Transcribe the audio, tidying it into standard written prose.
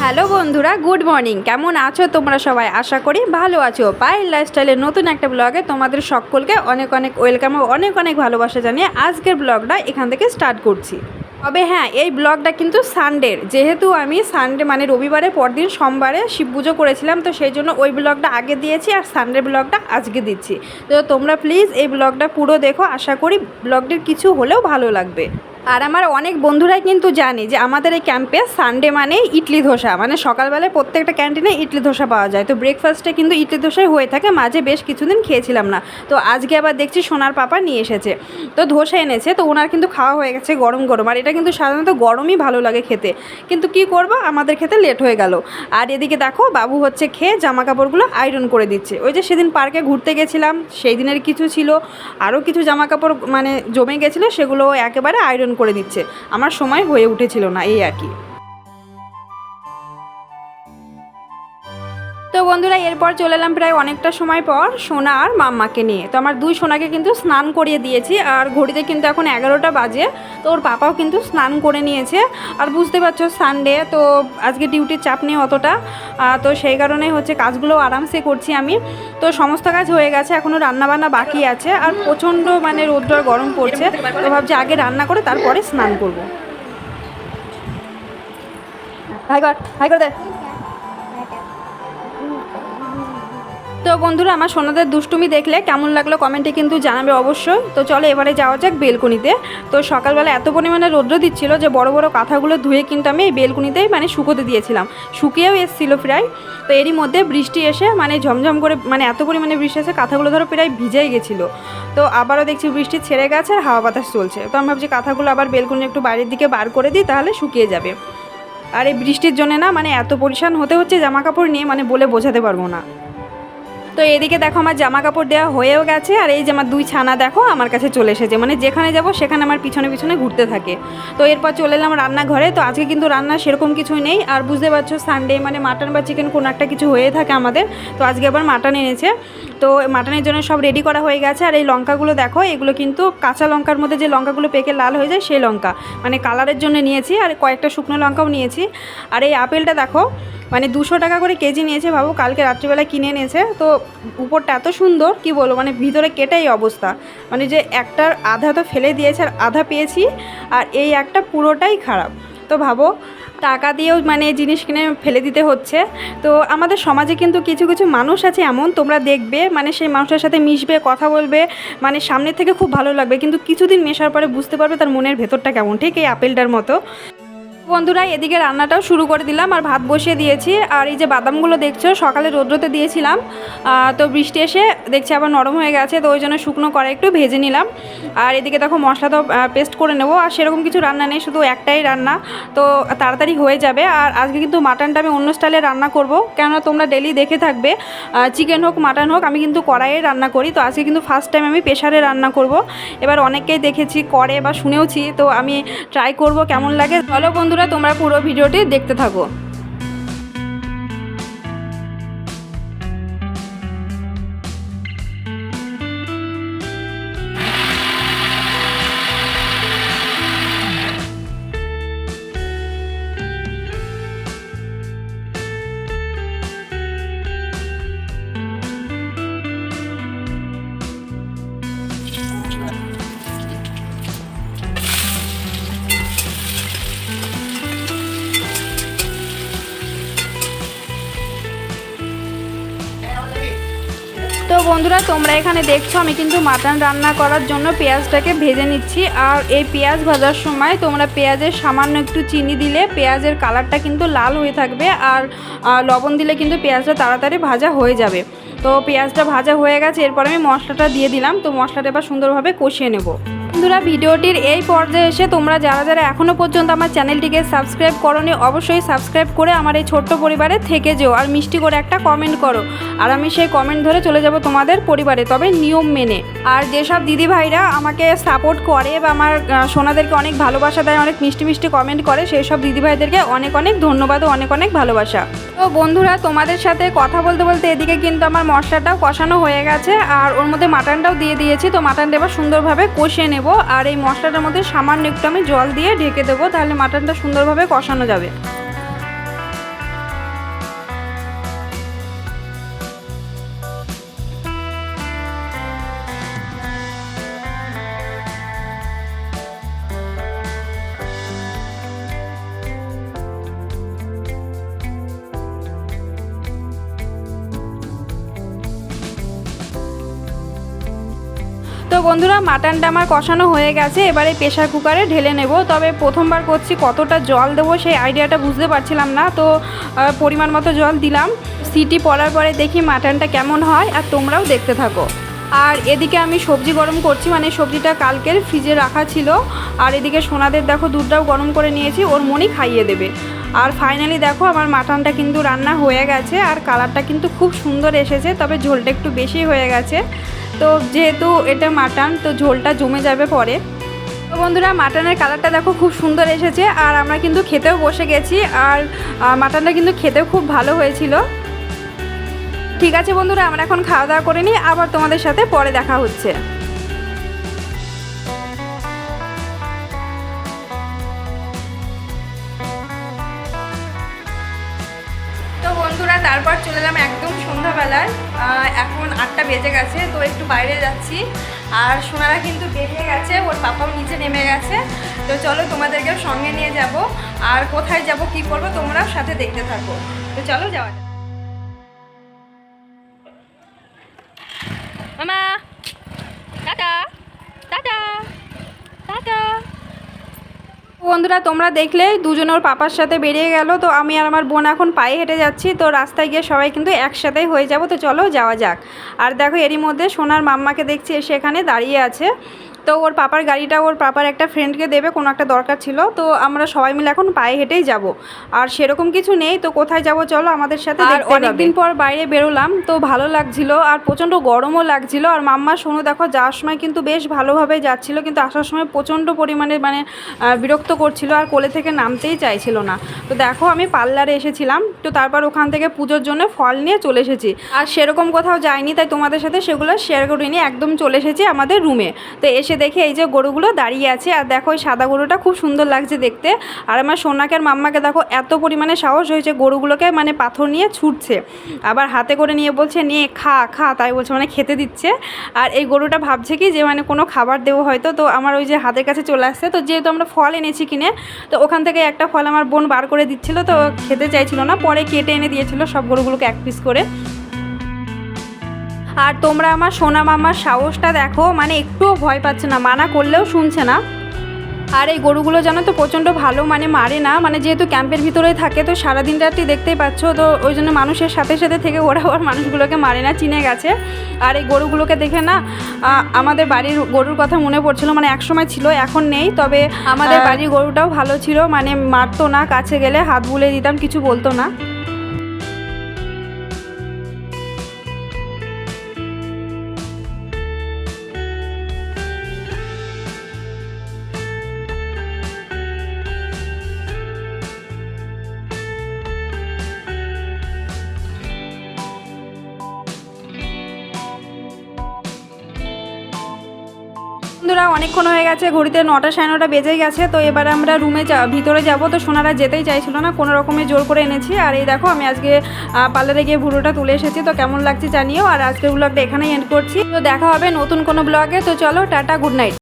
Hello বন্ধুরা, good morning. কেমন আছো তোমরা সবাই? আশা করি ভালো আছো। পায়েল লাইফস্টাইলের নতুন একটা ব্লগে তোমাদের সকলকে অনেক অনেক ওয়েলকাম ও অনেক অনেক ভালোবাসা জানিয়ে আজকের ব্লগটা এখান থেকে স্টার্ট করছি। তবে হ্যাঁ, এই ব্লগটা কিন্তু সানডের, যেহেতু আমি সানডে মানে রবিবারে পরদিন সোমবারে শিব পুজো করেছিলাম, তো সেই জন্য ওই ব্লগটা আগে দিয়েছি আর সানডে ব্লগটা আজকে দিচ্ছি। তো তোমরা প্লিজ এই ব্লগটা পুরো দেখো, আশা করি ব্লগটির কিছু হলেও ভালো লাগবে। আর আমার অনেক বন্ধুরাই কিন্তু জানে যে আমাদের এই ক্যাম্পে সানডে মানে ইডলি ধোসা, মানে সকালবেলায় প্রত্যেকটা ক্যান্টিনে ইডলি ধোসা পাওয়া যায়। তো ব্রেকফাস্টে কিন্তু ইডলি ধোসাই হয়ে থাকে, মাঝে বেশ কিছুদিন খেয়েছিলাম না। তো আজকে আবার দেখছি সোনার পাপা নিয়ে এসেছে, তো ধোসা এনেছে, তো ওনার কিন্তু খাওয়া হয়ে গেছে গরম গরম। আর এটা কিন্তু সাধারণত গরমই ভালো লাগে খেতে, কিন্তু কি করব, আমাদের খেতে লেট হয়ে গেল। আর এদিকে দেখো বাবু হচ্ছে খেয়ে জামা কাপড়গুলো আয়রন করে দিচ্ছে। ওই যে সেদিন পার্কে ঘুরতে গেছিলাম সেই দিনের কিছু ছিল, আরও কিছু জামা কাপড় মানে জমে গেছিলো, সেগুলো একেবারে আয়রন করে দিচ্ছে। আমার সময় হয়ে উঠেছিল না, এই আর কি। তো বন্ধুরা, এরপর চলে এলাম প্রায় অনেকটা সময় পর সোনা আর মাম্মাকে নিয়ে। তো আমার দুই সোনাকে কিন্তু স্নান করিয়ে দিয়েছি, আর ঘড়িতে কিন্তু এখন 11টা বাজে। তো ওর পাপাও কিন্তু স্নান করে নিয়েছে। আর বুঝতে পারছো সানডে, তো আজকে ডিউটির চাপ নেই অতটা, তো সেই কারণে হচ্ছে কাজগুলো আরামসে করছি আমি। তো সমস্ত কাজ হয়ে গেছে, এখনও রান্নাবান্না বাকি আছে। আর প্রচণ্ড মানে রোদ্র গরম পড়ছে, তো ভাবছি আগে রান্না করে তারপরে স্নান করবো। হাই কর দে। তো বন্ধুরা, আমার সোনাদের দুষ্টুমি দেখলে কেমন লাগলো কমেন্টে কিন্তু জানাবে অবশ্যই। তো চলো এবারে যাওয়া যাক বেলকনিতে। তো সকালবেলা এত পরিমাণে রৌদ্র দিচ্ছিল যে বড় বড় কাঁথাগুলো ধুয়ে কিন্তু আমি এই বেলকনিতেই মানে শুকোতে দিয়েছিলাম, শুকিয়েও এসেছিলো প্রায়। তো এরই মধ্যে বৃষ্টি এসে মানে ঝমঝম করে মানে এত পরিমাণে বৃষ্টি এসে কাঁথাগুলো ধরো প্রায় ভিজেই গেছিলো। তো আবারও দেখছি বৃষ্টি ছেড়ে গেছে আর হাওয়া বাতাস চলছে। তো আমি ভাবছি কাঁথাগুলো আবার বেলকনি একটু বাইরের দিকে বার করে দিই, তাহলে শুকিয়ে যাবে। আর এই বৃষ্টির জন্য না মানে এত পরিষ্কার হতে হচ্ছে জামা কাপড় নিয়ে, মানে বলে বোঝাতে পারবো না। তো এদিকে দেখো আমার জামা কাপড় দেওয়া হয়েও গেছে, আর এই যে আমার দুই ছানা দেখো আমার কাছে চলে এসেছে, মানে যেখানে যাব সেখানে আমার পিছনে পিছনে ঘুরতে থাকে। তো এরপর চলে এলাম রান্নাঘরে। তো আজকে কিন্তু রান্না সেরকম কিছুই নেই, আর বুঝতে পারছো সানডে মানে মাটন বা চিকেন কোনো একটা কিছু হয়ে থাকে আমাদের। তো আজকে আবার মাটন এনেছে, তো মাটনের জন্য সব রেডি করা হয়ে গেছে। আর এই লঙ্কাগুলো দেখো, এগুলো কিন্তু কাঁচা লঙ্কার মধ্যে যে লঙ্কাগুলো পেকে লাল হয়ে যায় সেই লঙ্কা, মানে কালারের জন্য নিয়েছি। আর কয়েকটা শুকনো লঙ্কাও নিয়েছি। আর এই আপেলটা দেখো মানে 200 টাকা করে কেজি নিয়েছে, ভাবো কালকে রাত্রিবেলা কিনে এনেছে। তো উপরটা এত সুন্দর কি বলবো, মানে ভিতরে কেটেই অবস্থা, মানে যে একটার আধা তো ফেলে দিয়েছে আর আধা পেয়েছি, আর এই একটা পুরোটাই খারাপ। তো ভাবো টাকা দিয়েও মানে জিনিস কিনে ফেলে দিতে হচ্ছে। তো আমাদের সমাজে কিন্তু কিছু কিছু মানুষ আছে এমন, তোমরা দেখবে মানে সেই মানুষের সাথে মিশবে, কথা বলবে, মানে সামনে থেকে খুব ভালো লাগবে, কিন্তু কিছুদিন মেশার পরে বুঝতে পারবে তার মনের ভেতরটা কেমন, ঠিক এই আপেলটার মতো। বন্ধুরা, এদিকে রান্নাটাও শুরু করে দিলাম আর ভাত বসিয়ে দিয়েছি। আর এই যে বাদামগুলো দেখছো সকালে রোদ্রতে দিয়েছিলাম, তো বৃষ্টি এসে দেখছি আবার নরম হয়ে গেছে, তো ওই জন্য শুকনো করে একটু ভেজে নিলাম। আর এদিকে দেখো মশলাটাও পেস্ট করে নেবো। আর সেরকম কিছু রান্না নেই, শুধু একটাই রান্না, তো তাড়াতাড়ি হয়ে যাবে। আর আজকে কিন্তু মাটনটা আমি অন্য স্টাইলে রান্না করব, কেননা তোমরা ডেলি দেখে থাকবে চিকেন হোক মাটন হোক আমি কিন্তু কড়াইয়ে রান্না করি। তো আজকে কিন্তু ফার্স্ট টাইম আমি প্রেশারে রান্না করব। এবার অনেককেই দেখেছি করে বা শুনেওছি, তো আমি ট্রাই করব কেমন লাগে। চলো বন্ধুরা, তোমরা পুরো ভিডিওটি দেখতে থাকো। তো বন্ধুরা, তোমরা এখানে দেখছো আমি কিন্তু মাটন রান্না করার জন্য পেঁয়াজটাকে ভেজে নিচ্ছি। আর এই পেঁয়াজ ভাজার সময় তোমরা পেঁয়াজের সামান্য একটু চিনি দিলে পেঁয়াজের কালারটা কিন্তু লাল হয়ে থাকবে, আর লবণ দিলে কিন্তু পেঁয়াজটা তাড়াতাড়ি ভাজা হয়ে যাবে। তো পেঁয়াজটা ভাজা হয়ে গেছে, এরপর আমি মশলাটা দিয়ে দিলাম। তো মশলাটা এবার সুন্দরভাবে কষিয়ে নেব। বন্ধুরা, ভিডিওটির এই পর্যায়ে এসে তোমরা যারা যারা এখনও পর্যন্ত আমার চ্যানেলটিকে সাবস্ক্রাইব করোনি, অবশ্যই সাবস্ক্রাইব করে আমার এই ছোট্ট পরিবারে থেকে যেও, আর মিষ্টি করে একটা কমেন্ট করো, আর আমি সেই কমেন্ট ধরে চলে যাব তোমাদের পরিবারে, তবে নিয়ম মেনে। আর যেসব দিদি ভাইরা আমাকে সাপোর্ট করে বা আমার সোনাদেরকে অনেক ভালোবাসা দেয়, অনেক মিষ্টি মিষ্টি কমেন্ট করে, সেই সব দিদি ভাইদেরকে অনেক অনেক ধন্যবাদ ও অনেক অনেক ভালোবাসা। তো বন্ধুরা, তোমাদের সাথে কথা বলতে বলতে এদিকে কিন্তু আমার মশলাটাও কষানো হয়ে গেছে, আর ওর মধ্যে মাটনটাও দিয়ে দিয়েছি। তো মাটনটা এবার সুন্দরভাবে কষিয়ে নেব, আর এই মশলাটার মধ্যে সামান্য একটু আমি জল দিয়ে ঢেকে দেবো, তাহলে মাটনটা সুন্দরভাবে কষানো যাবে। বন্ধুরা মাটনটা আমার কষানো হয়ে গেছে, এবারে প্রেশার কুকারে ঢেলে নেব। তবে প্রথমবার করছি, কতটা জল দেবো সেই আইডিয়াটা বুঝতে পারছিলাম না, তো পরিমাণ মতো জল দিলাম। সিটি পড়ার পরে দেখি মাটনটা কেমন হয়, আর তোমরাও দেখতে থাকো। আর এদিকে আমি সবজি গরম করছি, মানে সবজিটা কালকের ফ্রিজে রাখা ছিল। আর এদিকে সোনাদের দেখো দুধটাও গরম করে নিয়েছি, ওর মনি খাইয়ে দেবে। আর ফাইনালি দেখো আমার মাটনটা কিন্তু রান্না হয়ে গেছে, আর কালারটা কিন্তু খুব সুন্দর এসেছে, তবে ঝোলটা একটু বেশি হয়ে গেছে। তো যেহেতু এটা মাটন, তো ঝোলটা জমে যাবে পরে। তো বন্ধুরা মাটনের কালারটা দেখো খুব সুন্দর এসেছে, আর আমরা কিন্তু খেতেও বসে গেছি। আর মাটনটা কিন্তু খেতেও খুব ভালো হয়েছিল। ঠিক আছে বন্ধুরা, আমরা এখন খাওয়া দাওয়া করে নিই, আবার তোমাদের সাথে পরে দেখা হচ্ছে। তো বন্ধুরা তারপর চলে এলাম একদম সন্ধ্যাবেলায়, এখন 8টা বেজে গেছে, তো একটু বাইরে যাচ্ছি। আর সোনারা কিন্তু বেরিয়ে গেছে, ওর পাপাও নিচে নেমে গেছে। তো চলো তোমাদেরকেও সঙ্গে নিয়ে যাব, আর কোথায় যাব কি করব তোমরাও সাথে দেখতে থাকো। তো চলো যাওয়া যাক। মামা টাটা টাটা টাটা। বন্ধুরা তোমরা দেখলে দুজনে ওর পাপার সাথে বেরিয়ে গেল, তো আমি আর আমার বোন এখন পায়ে হেঁটে যাচ্ছি। তো রাস্তায় গিয়ে সবাই কিন্তু একসাথেই হয়ে যাব, তো চলো যাওয়া যাক। আর দেখো এরই মধ্যে সোনার মাম্মাকে দেখছি এসে এখানে দাঁড়িয়ে আছে। তো ওর পাপার গাড়িটা ওর পাপার একটা ফ্রেন্ডকে দেবে, কোনো একটা দরকার ছিল। তো আমরা সবাই মিলে এখন পায়ে হেঁটেই যাব, আর সেরকম কিছু নেই। তো কোথায় যাব চলো আমাদের সাথে। আর অনেকদিন পর বাইরে বেরোলাম, তো ভালো লাগছিল, আর প্রচণ্ড গরমও লাগছিল। আর মাম্মা সোনু দেখো যাওয়ার সময় কিন্তু বেশ ভালোভাবে যাচ্ছিল, কিন্তু আসার সময় প্রচণ্ড পরিমাণে মানে বিরক্ত করছিল, আর কোলে থেকে নামতেই চাইছিল না। তো দেখো আমি পার্লারে এসেছিলাম, তো তারপর ওখান থেকে পুজোর জন্য ফল নিয়ে চলে এসেছি। আর সেরকম কোথাও যাইনি, তাই তোমাদের সাথে সেগুলো শেয়ার করিনি, একদম চলে এসেছি আমাদের রুমে। তো এসে দেখে এই যে গরুগুলো দাঁড়িয়ে আছে, আর দেখো ওই সাদা গরুটা খুব সুন্দর লাগছে দেখতে। আর আমার সোনাকে আর মাম্মাকে দেখো এত পরিমাণে সাহস হয়েছে, গরুগুলোকে মানে পাথর নিয়ে ছুটছে, আবার হাতে করে নিয়ে বলছে নিয়ে খা খা, তাই বলছে, মানে খেতে দিচ্ছে। আর এই গরুটা ভাবছে কি যে মানে কোনো খাবার দেবো হয়তো। তো আমার ওই যে হাতের কাছে চলে আসছে, তো যেহেতু আমরা ফল এনেছি কিনে, তো ওখান থেকে একটা ফল আমার বোন বার করে দিচ্ছিল, তো খেতে চাইছিল না, পরে কেটে এনে দিয়েছিল সব গরুগুলোকে এক পিস করে। আর তোমরা আমার সোনা মামার সাহসটা দেখো, মানে একটুও ভয় পাচ্ছে না, মানা করলেও শুনছে না। আর এই গরুগুলো জানো তো প্রচণ্ড ভালো, মানে মারে না, মানে যেহেতু ক্যাম্পের ভিতরেই থাকে, তো সারাদিন রাত্রি দেখতেই পাচ্ছ, তো ওই জন্য মানুষের সাথে সাথে থেকে ওরা ওর মানুষগুলোকে মারে না, চিনে গেছে। আর এই গরুগুলোকে দেখে না আমাদের বাড়ির গরুর কথা মনে পড়ছিল, মানে একসময় ছিল এখন নেই, তবে আমাদের বাড়ির গরুটাও ভালো ছিল, মানে মারতো না, কাছে গেলে হাত বুলে দিতাম, কিছু বলতো না। বন্ধুরা অনেকক্ষণ হয়ে গেছে, ঘড়িতে 9টা 9:30 বেজেই গেছে। তো এবার আমরা রুমে ভিতরে যাব। তো সোনারা যেতেই চাইছিল না, কোনো রকমে জোর করে এনেছি। আর এই দেখো আমি আজকে পার্লারে গিয়ে ভুরুটা তুলে এসেছি, তো কেমন লাগছে জানিও। আর আজকের ব্লগটা এখানেই এন্ড করছি, তো দেখা হবে নতুন কোনো ব্লগে। তো চলো টাটা, গুড নাইট।